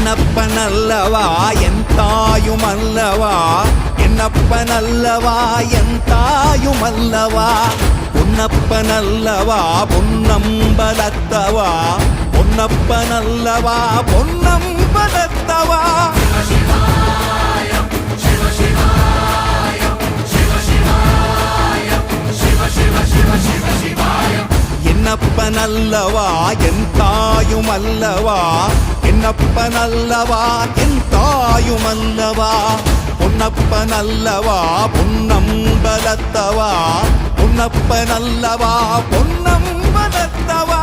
என்னப்பனல்லவா என் தாயுமல்லவா, என்னப்பனல்லவா என் தாயுமல்லவா, பொன்னப்பனல்லவா பொன்னம்பலத்தவா, பொன்னப்பனல்லவா பொன்னம்பலத்தவா. என்னப்பனல்லவா என் தாயுமல்லவா, என்னப்பனல்லவா என் தாயுமல்லவா, பொன்னப்பனல்லவா பொன்னம்பலத்தவா, பொன்னப்பனல்லவா பொன்னம்பலத்தவா.